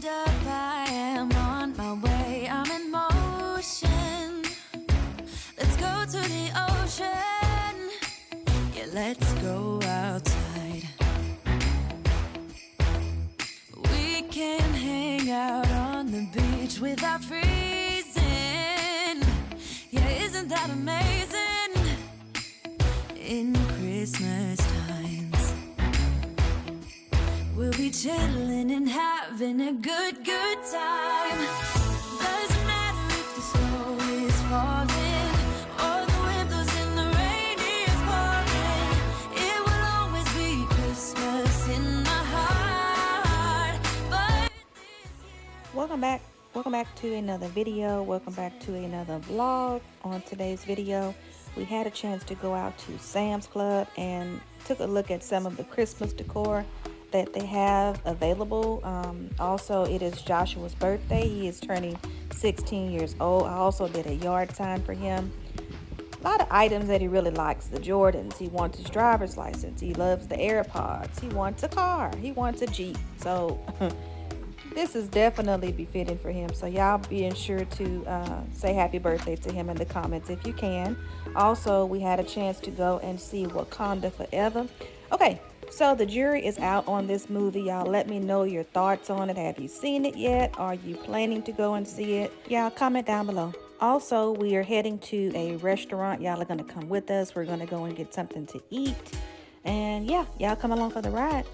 Hold up, I am on my way. I'm in motion. Let's go to the ocean. Yeah, let's go outside. We can hang out on the beach without freezing. Yeah, isn't that amazing? In Christmas times, we'll be chilling and having a good time. Doesn't matter if the snow is falling or the wind blows and the rain is pouring. It will always be Christmas in my heart. But this year, Welcome back to another video. Welcome back to another vlog. On today's video, we had a chance to go out to Sam's Club and took a look at some of the Christmas decor that they have available. Also, it is Joshua's birthday. He is turning 16 years old. I also did a yard sign for him. A lot of items that he really likes. The Jordans. He wants his driver's license. He loves the AirPods. He wants a car. He wants a Jeep. So this is definitely befitting for him. So y'all be sure to say happy birthday to him in the comments if you can. Also, we had a chance to go and see Wakanda Forever. Okay, so the jury is out on this movie. Y'all let me know your thoughts on it. Have you seen it yet? Are you planning to go and see it? Y'all comment down below. Also, we are heading to a restaurant. Y'all are going to come with us. We're going to go and get something to eat. And yeah, y'all come along for the ride.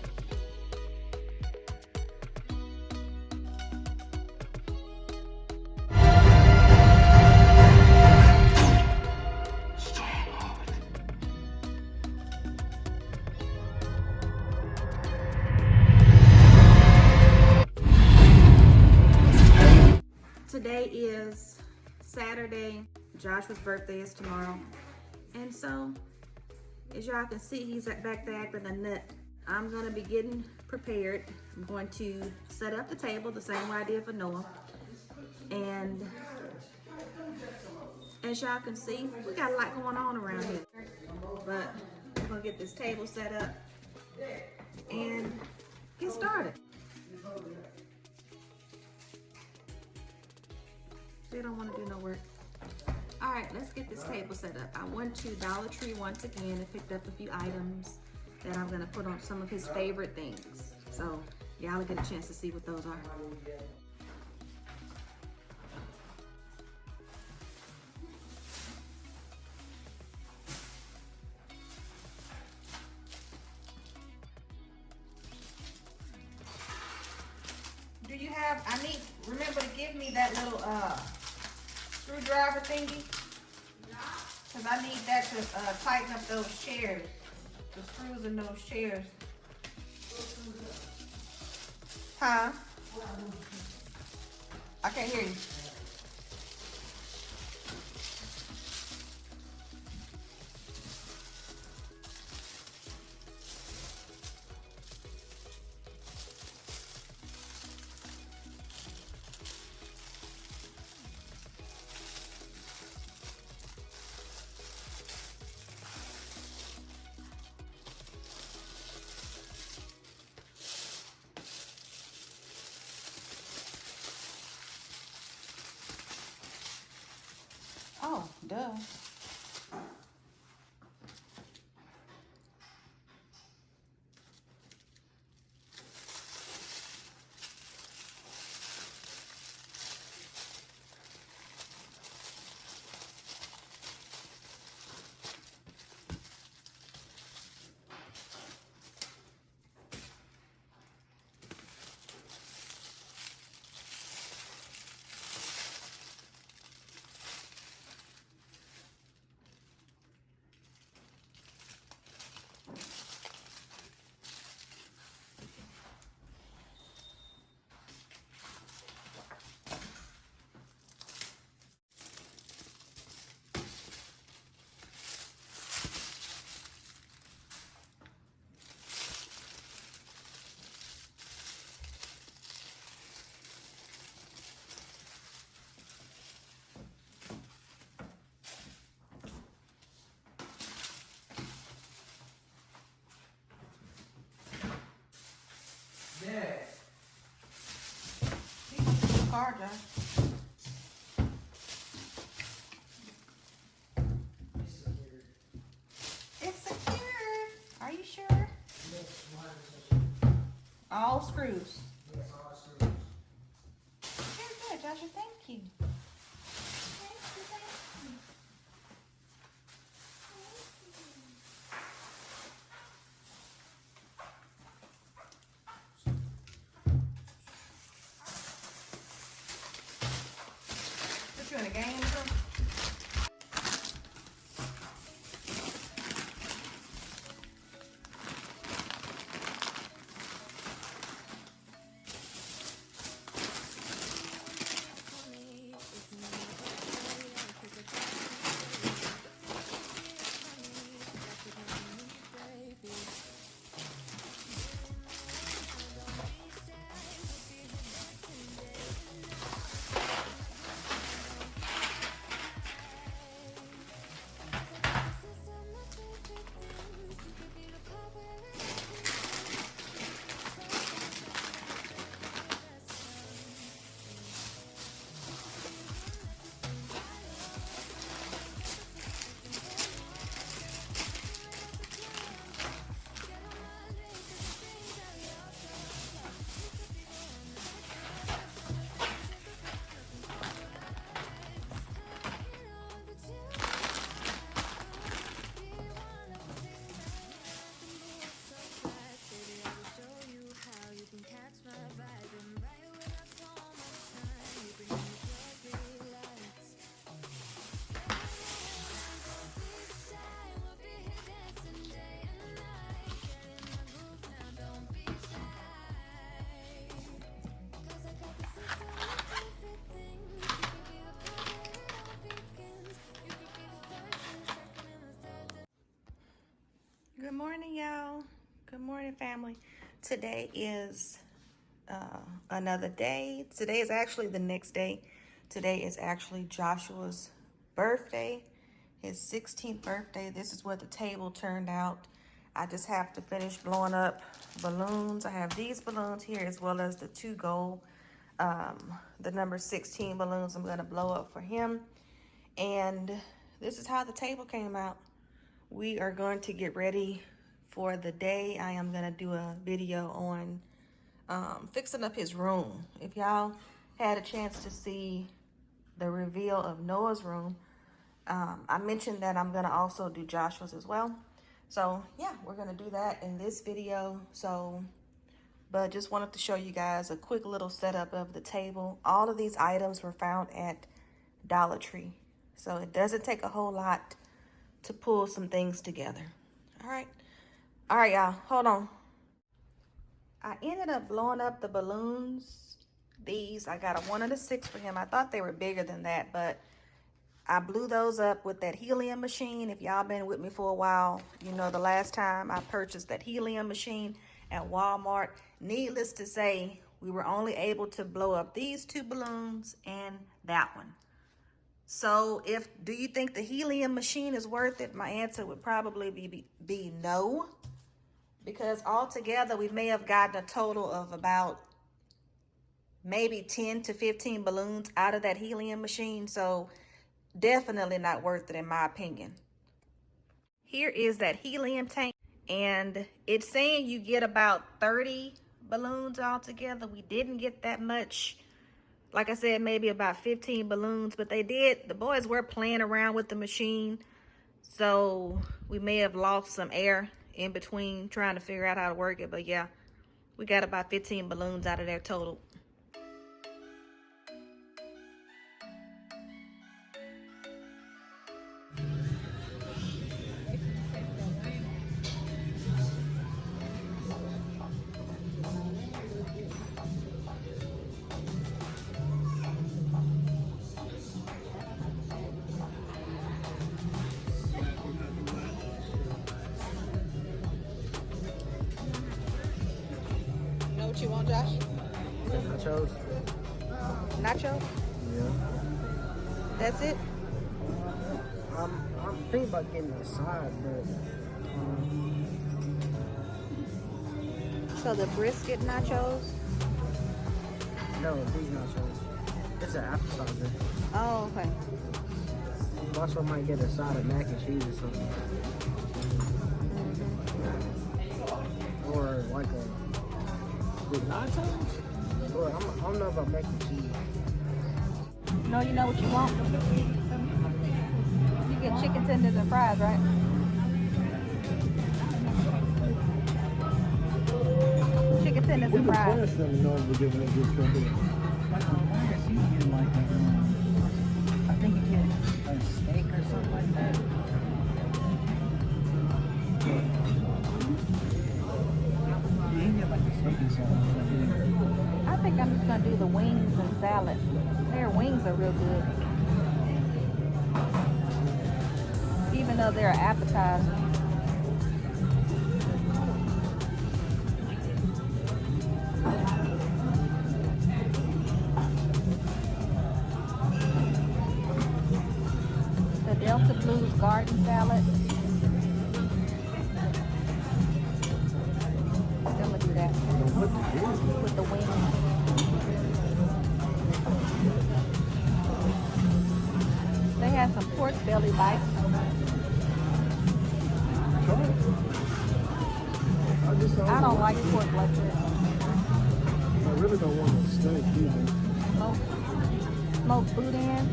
Today is Saturday. Joshua's birthday is tomorrow. And so, as y'all can see, he's back there acting a nut. I'm gonna be getting prepared. I'm going to set up the table the same way I did for Noah. And as y'all can see, we got a lot going on around here. But we're gonna get this table set up and get started. They don't want to do no work. All right, let's get this table set up. I went to Dollar Tree once again and picked up a few items that I'm gonna put on some of his favorite things. So y'all will get a chance to see what those are. Do you have, remember to give me that little screwdriver thingy? Because I need that to tighten up those chairs. The screws in those chairs. Huh? I can't hear you. Oh, duh. car, Josh. It's secured. Are you sure? All screws. Very good, Joshua. Thank you. Thank you, thank you. Put you in a game or something? Good morning, y'all. Good morning, family. Today is another day. Today is actually the next day. Today is actually Joshua's birthday, his 16th birthday. This is what the table turned out. I just have to finish blowing up balloons. I have these balloons here as well as the 2 gold, the number 16 balloons I'm gonna blow up for him. And this is how the table came out. We are going to get ready for the day. I am gonna do a video on fixing up his room. If y'all had a chance to see the reveal of Noah's room, I mentioned that I'm gonna also do Joshua's as well. So yeah, we're gonna do that in this video. But just wanted to show you guys a quick little setup of the table. All of these items were found at Dollar Tree. So it doesn't take a whole lot to pull some things together. All right, y'all, hold on. I ended up blowing up the balloons. These, I got a 1 and a 6 for him. I thought they were bigger than that, but I blew those up with that helium machine. If y'all been with me for a while, you know the last time I purchased that helium machine at Walmart. Needless to say, we were only able to blow up these 2 balloons and that one. So do you think the helium machine is worth it? My answer would probably be no, because altogether we may have gotten a total of about maybe 10 to 15 balloons out of that helium machine. So definitely not worth it in my opinion. Here is that helium tank, and it's saying you get about 30 balloons altogether. We didn't get that much. Like I said, maybe about 15 balloons, but the boys were playing around with the machine. So we may have lost some air in between trying to figure out how to work it. But yeah, we got about 15 balloons out of there total. What you want, Josh? Nachos. Nacho? Yeah. That's it? I'm thinking about getting a side, but So the brisket nachos? no, these nachos. It's an appetizer. Oh, okay. Also might get a side of mac and cheese or something. Or like a with nachos? Or I don't know about mac and cheese. No, you know what you want? You get chicken tenders and fries, right? Chicken tenders and fries. them know we're giving a good company. I think you get a steak or something like that. Yeah, you get like a steak and salad. I think I'm just gonna do the wings and salad. Their wings are real good. Even though they're an appetizer. The Delta Blues garden salad. I'm gonna do that with the wings. They had some pork belly bites. I don't like pork like that. I really don't want a steak either. Smoked boudin.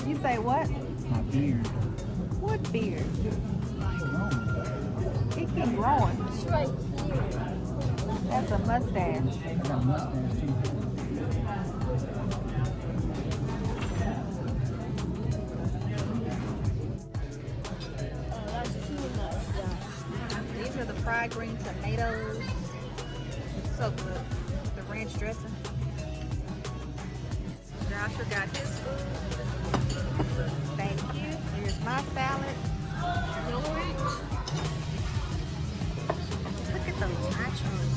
You say what? My beard. What beard? It keep growing. It's right here. That's a mustache. I got a mustache too. Oh, that's too much. These are the fried green tomatoes. So good. The ranch dressing. Joshua got his food. Thank you. Here's my salad. Look at those nachos.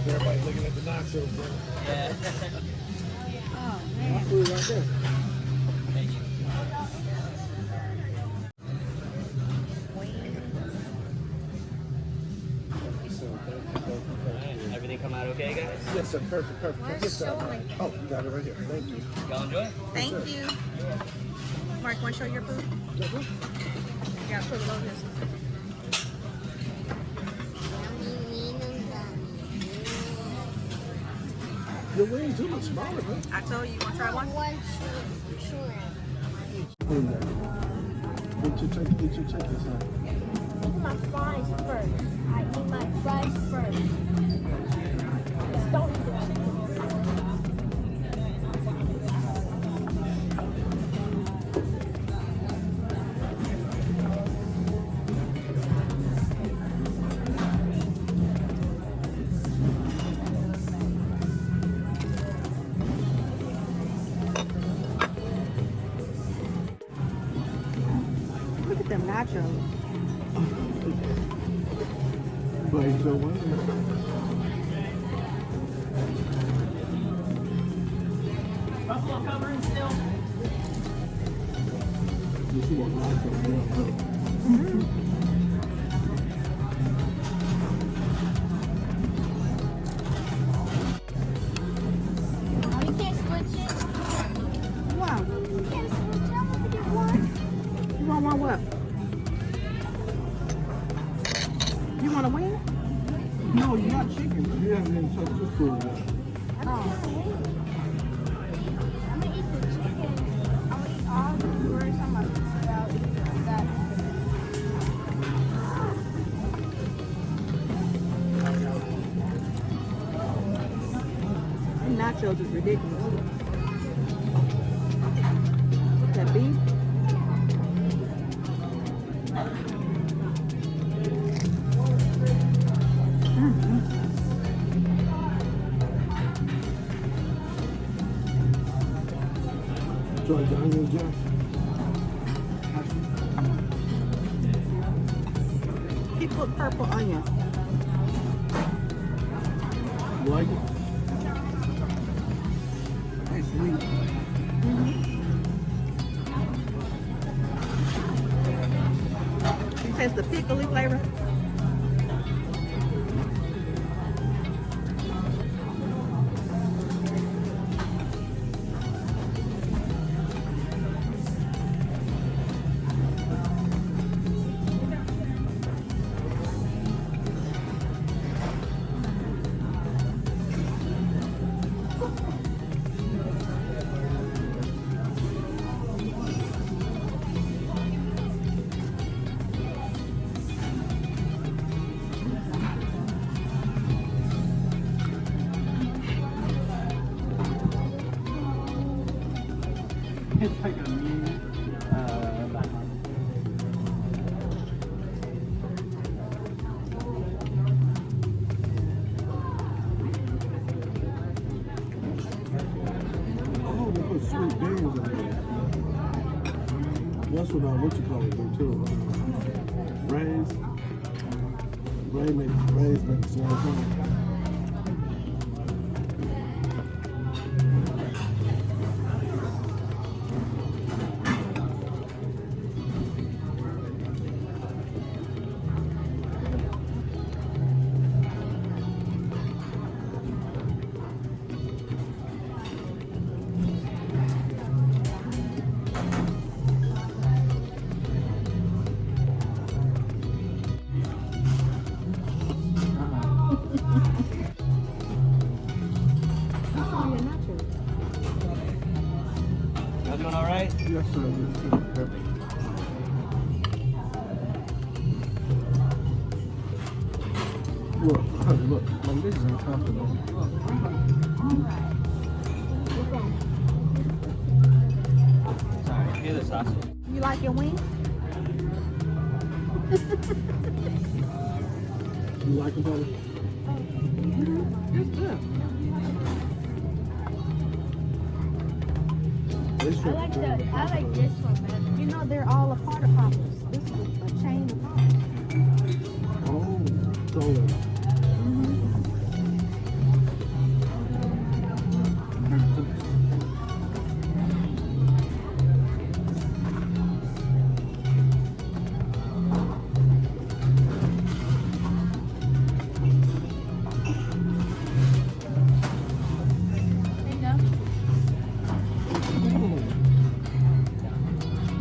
Everybody looking at the nachos, bro. Oh man. Food right there. Everything come out okay, guys? Yes, sir. Perfect. Where's Yes, sir. showing? Oh, you got it right here. Thank you. Y'all enjoy? Thank you. Mark, want to show your food? You got to put it on this. Your wings too much smaller, man. I told you, you want to try one? One shrimp. Get your chicken, son. Eat my fries first. I eat my fries first. Just don't eat the chicken. Look at them nachos. But he's so well. Buffalo covering still? You see what nachos do? Oh, you can't switch it. Wow. You can't switch it. I want to get one. You want one what? You want a wing? No, you got chicken. You haven't even touched this food yet. I'm gonna eat the chicken. I'm gonna eat all the birds. I'm gonna piece it out. That. Them nachos is ridiculous. That beef. Try Daniel Jack. put purple onion. You like it? It's sweet. It says the pickly flavor. It's like a mean, oh, they put sweet beans in there. That's what you call it do too. Rays make the same thing. Y'all doing all right? Yes, sir. Yes, sir. Look, like this is uncomfortable. Sorry, here's the sausage. You like your wing? You like it, Polly? It's good. I like this one better. You know, they're all a part of Popeyes. This is a chain of Popeyes. Oh, so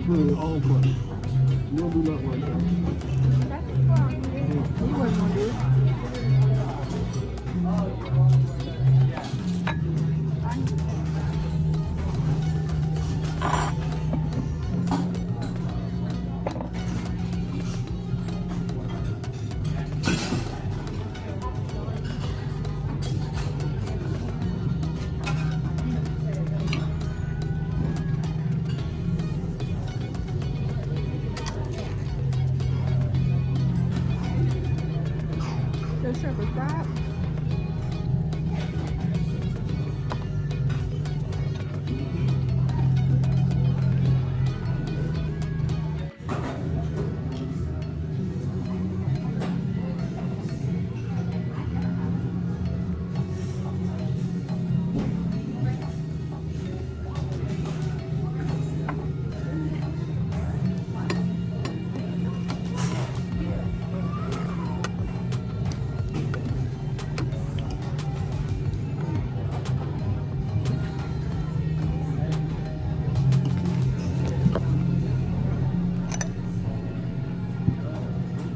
really all part. You don't do nothing like that. That's wrong. You weren't gonna do it. The shrimp is fried.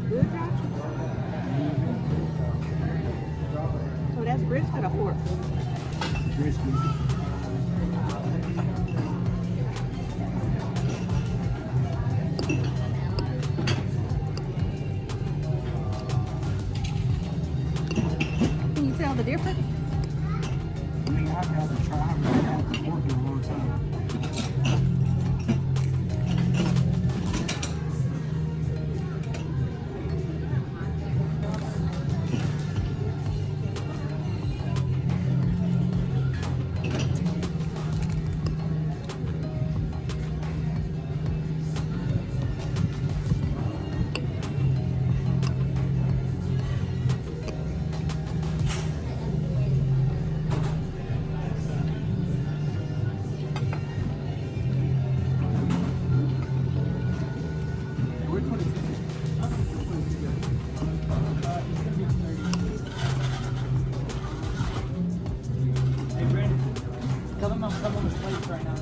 Good, Josh? So that's brisket or pork? Can you tell the difference? I mean, I've had to try. I haven't had the pork in a long time. Hey, Brandon, tell them I'm coming with plates right now.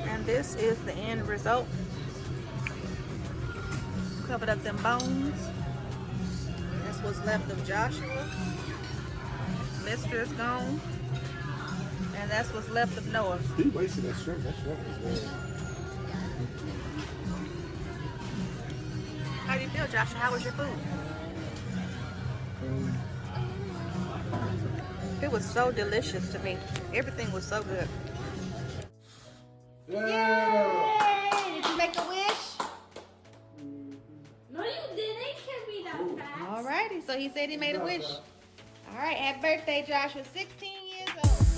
And this is the end result. Covered up them bones. That's what's left of Joshua. Mister is gone. And that's what's left of Noah. He wasted that shrimp. That shrimp was good. How do you feel, Joshua? How was your food? It was so delicious to me. Everything was so good. Yeah! Did you make a wish? No, you didn't. It can't be that fast. Alrighty, so he said he made a wish. Alright, happy birthday, Joshua. 16 years old.